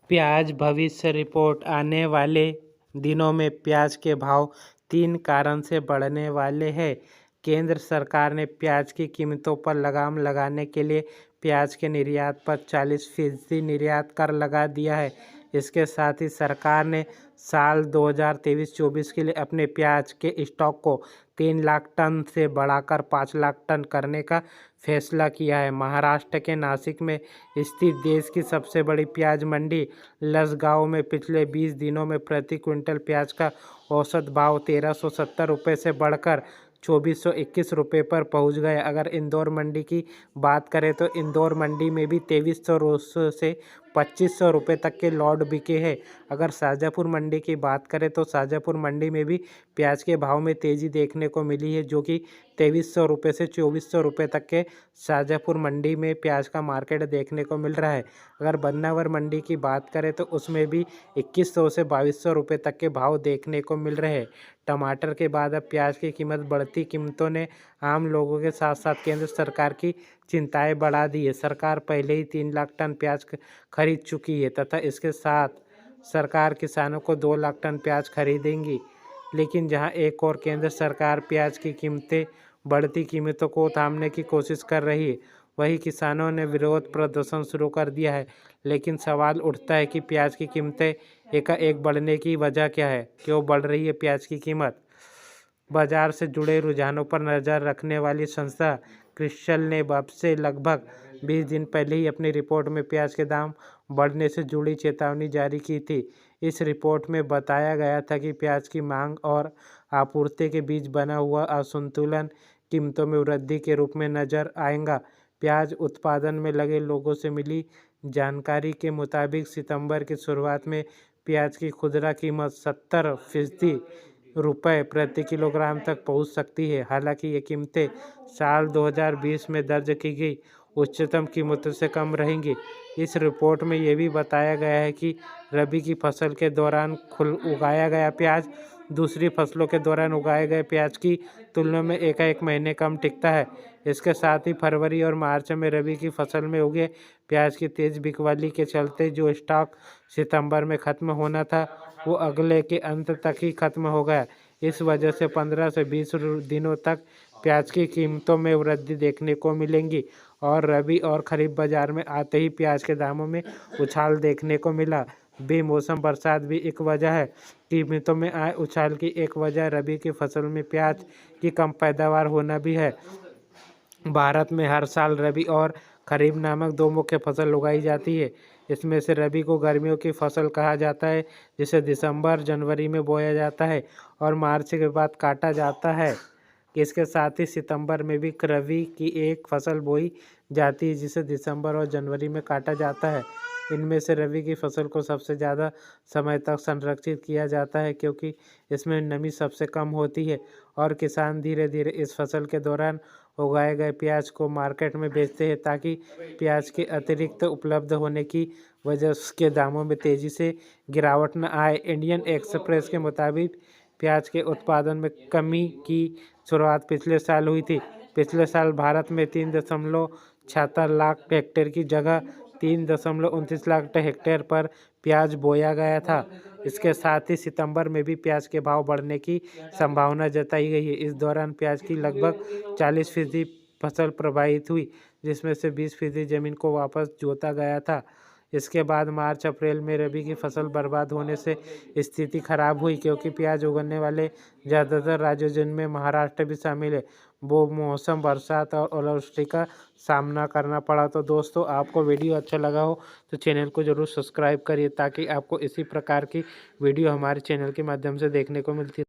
प्याज भविष्य रिपोर्ट आने वाले दिनों में प्याज के भाव 3 कारण से बढ़ने वाले हैं। केंद्र सरकार ने प्याज की कीमतों पर लगाम लगाने के लिए प्याज के निर्यात पर 40% निर्यात कर लगा दिया है। इसके साथ ही सरकार ने साल 2023-24 के लिए अपने प्याज के स्टॉक को 3 लाख टन से बढ़ाकर 5 लाख टन करने का फैसला किया है। महाराष्ट्र के नासिक में स्थित देश की सबसे बड़ी प्याज मंडी लसगांव में पिछले 20 दिनों में प्रति क्विंटल प्याज का औसत भाव 1370 रुपये से बढ़कर 2421 रुपये पर पहुंच गए। अगर इंदौर मंडी की बात करें तो इंदौर मंडी में भी 2300 से 2500 रुपये तक के लॉट बिके हैं। अगर शाजापुर मंडी की बात करें तो शाजापुर मंडी में भी प्याज के भाव में तेज़ी देखने को मिली है, जो कि 2300 रुपये से 2400 रुपये तक के शाजापुर मंडी में प्याज का मार्केट देखने को मिल रहा है। अगर बन्नावर मंडी की बात करें तो उसमें भी 2100 से 2200 रुपये तक के भाव देखने को मिल रहे हैं। टमाटर के बाद अब प्याज की कीमत बढ़ती कीमतों ने आम लोगों के साथ साथ केंद्र सरकार की चिंताएं बढ़ा दी है। सरकार पहले ही 3 लाख टन प्याज खरीद चुकी है तथा इसके साथ सरकार किसानों को 2 लाख टन प्याज खरीदेंगी। लेकिन जहां एक और केंद्र सरकार प्याज की कीमतें बढ़ती कीमतों को थामने की कोशिश कर रही है, वहीं किसानों ने विरोध प्रदर्शन शुरू कर दिया है। लेकिन सवाल उठता है कि प्याज की कीमतें एकाएक बढ़ने की वजह क्या है? क्यों बढ़ रही है प्याज की कीमत? बाजार से जुड़े रुझानों पर नज़र रखने वाली संस्था क्रिसिल ने अब से लगभग 20 दिन पहले ही अपनी रिपोर्ट में प्याज के दाम बढ़ने से जुड़ी चेतावनी जारी की थी। इस रिपोर्ट में बताया गया था कि प्याज की मांग और आपूर्ति के बीच बना हुआ असंतुलन कीमतों में वृद्धि के रूप में नजर आएगा। प्याज उत्पादन में लगे लोगों से मिली जानकारी के मुताबिक सितंबर की शुरुआत में प्याज की खुदरा कीमत 70% रुपये प्रति किलोग्राम तक पहुंच सकती है। हालांकि ये कीमतें साल 2020 में दर्ज की गई उच्चतम कीमतों से कम रहेंगी। इस रिपोर्ट में ये भी बताया गया है कि रबी की फसल के दौरान उगाया गया प्याज दूसरी फसलों के दौरान उगाए गए प्याज की तुलना में एकाएक महीने कम टिकता है। इसके साथ ही फरवरी और मार्च में रबी की फसल में उगे प्याज की तेज़ बिकवाली के चलते जो स्टॉक सितंबर में ख़त्म होना था वो अगले के अंत तक ही ख़त्म हो गया। इस वजह से 15 से 20 दिनों तक प्याज की कीमतों में वृद्धि देखने को मिलेंगी और रबी और खरीफ बाजार में आते ही प्याज के दामों में उछाल देखने को मिला। बेमौसम बरसात भी एक वजह है। कीमतों में आए उछाल की एक वजह रबी की फसल में प्याज की कम पैदावार होना भी है। भारत में हर साल रबी और खरीफ नामक 2 मुख्य फसल उगाई जाती है। इसमें से रबी को गर्मियों की फसल कहा जाता है, जिसे दिसंबर जनवरी में बोया जाता है और मार्च के बाद काटा जाता है। इसके साथ ही सितंबर में भी रबी की एक फसल बोई जाती है, जिसे दिसंबर और जनवरी में काटा जाता है। इनमें से रबी की फसल को सबसे ज़्यादा समय तक संरक्षित किया जाता है क्योंकि इसमें नमी सबसे कम होती है और किसान धीरे धीरे इस फसल के दौरान उगाए गए प्याज को मार्केट में बेचते हैं ताकि प्याज के अतिरिक्त उपलब्ध होने की वजह उसके दामों में तेज़ी से गिरावट न आए। इंडियन एक्सप्रेस के मुताबिक प्याज के उत्पादन में कमी की शुरुआत पिछले साल हुई थी। पिछले साल भारत में 3.76 लाख हेक्टेयर की जगह 3.29 लाख हेक्टेयर पर प्याज बोया गया था। इसके साथ ही सितंबर में भी प्याज के भाव बढ़ने की संभावना जताई गई है। इस दौरान प्याज की लगभग 40% फसल प्रभावित हुई, जिसमें से 20% जमीन को वापस जोता गया था। इसके बाद मार्च अप्रैल में रबी की फसल बर्बाद होने से स्थिति खराब हुई क्योंकि प्याज उगने वाले ज़्यादातर राज्यों जिनमें महाराष्ट्र भी शामिल है वो मौसम बरसात और ओलावृष्टि का सामना करना पड़ा। तो दोस्तों, आपको वीडियो अच्छा लगा हो तो चैनल को ज़रूर सब्सक्राइब करिए ताकि आपको इसी प्रकार की वीडियो हमारे चैनल के माध्यम से देखने को मिलती